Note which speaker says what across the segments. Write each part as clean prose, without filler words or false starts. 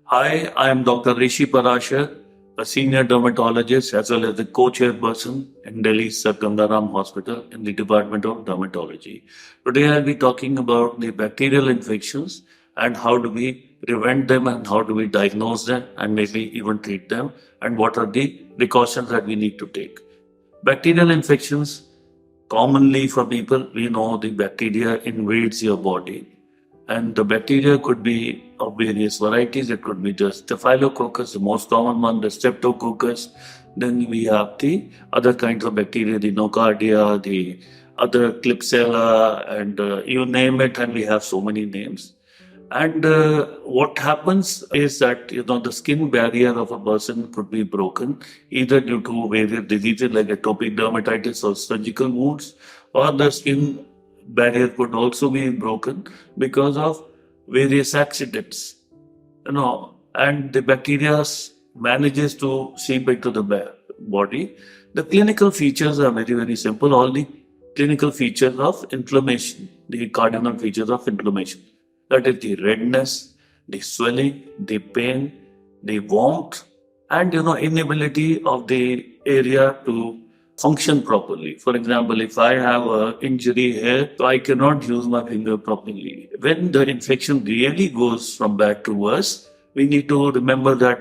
Speaker 1: Hi, I am Dr. Rishi Parashar, a senior dermatologist as well as the co-chairperson in Delhi's Sir Gangaram Hospital in the Department of Dermatology. Today I'll be talking about the bacterial infections and how do we prevent them and how do we diagnose them and maybe even treat them and what are the precautions that we need to take. Bacterial infections, commonly for people, we know the bacteria invades your body. And the bacteria could be of various varieties. It could be just Staphylococcus, the most common one, the Streptococcus. Then we have the other kinds of bacteria, the Nocardia, the other Klebsiella, and you name it, and we have so many names. And what happens is that the skin barrier of a person could be broken either due to various diseases like atopic dermatitis or surgical wounds, or the skin barrier could also be broken because of various accidents. And the bacteria manages to seep into the body. The clinical features are very very simple. All the clinical features of inflammation, the cardinal features of inflammation. That is the redness, the swelling, the pain, the warmth, and inability of the area to function properly. For example, if I have a injury here, so I cannot use my finger properly. When the infection really goes from bad to worse, we need to remember that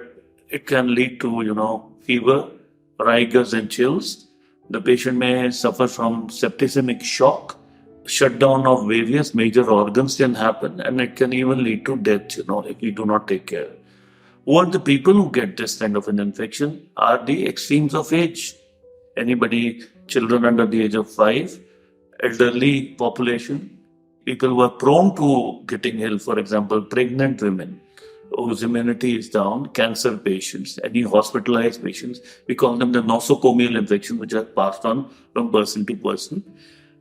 Speaker 1: it can lead to fever, rigors, and chills. The patient may suffer from septicemic shock. Shutdown of various major organs can happen, and it can even lead to death, if we do not take care. What the people who get this kind of an infection are the extremes of age. Anybody, children under the age of 5, elderly population, people who are prone to getting ill, for example, pregnant women whose immunity is down, cancer patients, any hospitalized patients, we call them the nosocomial infections, which are passed on from person to person.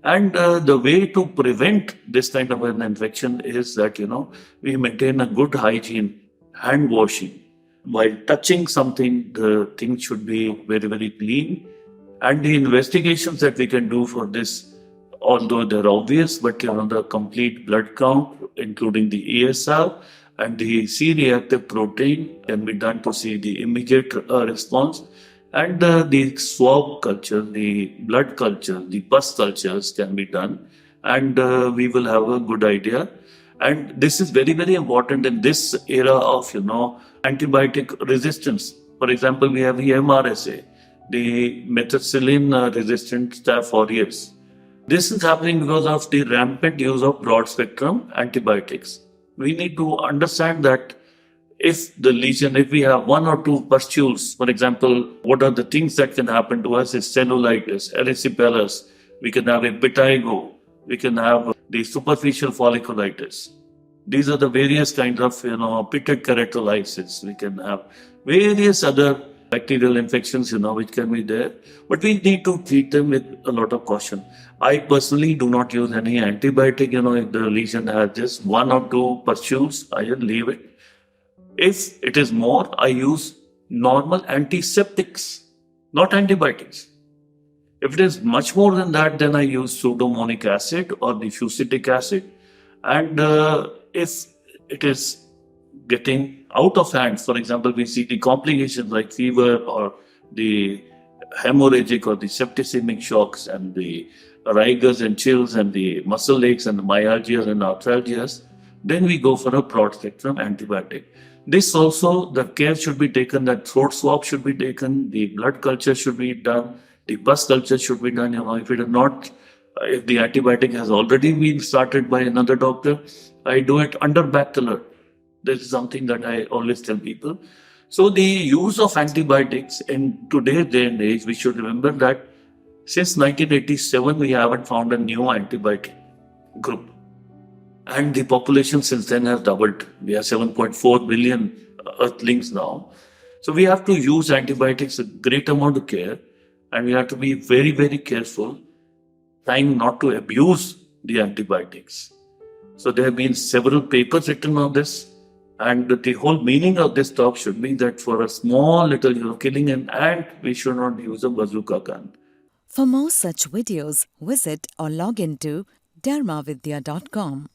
Speaker 1: And the way to prevent this kind of an infection is that, we maintain a good hygiene, hand washing. While touching something, the thing should be very, very clean. And the investigations that we can do for this, although they're obvious, but the complete blood count, including the ESR and the C-reactive protein, can be done to see the immediate response. And the swab culture, the blood culture, the pus cultures can be done, and we will have a good idea. And this is very, very important in this era of, antibiotic resistance. For example, we have the MRSA, the methicillin resistant Staph aureus. This is happening because of the rampant use of broad spectrum antibiotics. We need to understand that if we have one or two pustules, for example, what are the things that can happen to us is cellulitis, erysipelas, we can have a vitiligo, we can have the superficial folliculitis. These are the various kinds of, pitted keratolysis. We can have various other bacterial infections, which can be there. But we need to treat them with a lot of caution. I personally do not use any antibiotic, if the lesion has just one or two pustules, I just leave it. If it is more, I use normal antiseptics, not antibiotics. If it is much more than that, then I use pseudomonic acid or the fusidic acid. And if it is getting out of hand, for example, we see the complications like fever or the hemorrhagic or the septicemic shocks and the rigors and chills and the muscle aches and the myalgias and arthralgias, then we go for a broad spectrum antibiotic. This also, the care should be taken, that throat swab should be taken, the blood culture should be done, the pus culture should be done. If it is not, if the antibiotic has already been started by another doctor, I do it under back alert. This is something that I always tell people. So the use of antibiotics in today's day and age, we should remember that since 1987, we haven't found a new antibiotic group. And the population since then has doubled. We are 7.4 billion earthlings now. So we have to use antibiotics a great amount of care, and we have to be very, very careful, trying not to abuse the antibiotics. So there have been several papers written on this, and the whole meaning of this talk should be that for a small little, killing an ant, we should not use a bazooka gun.
Speaker 2: For more such videos, visit or log into dermavidya.com.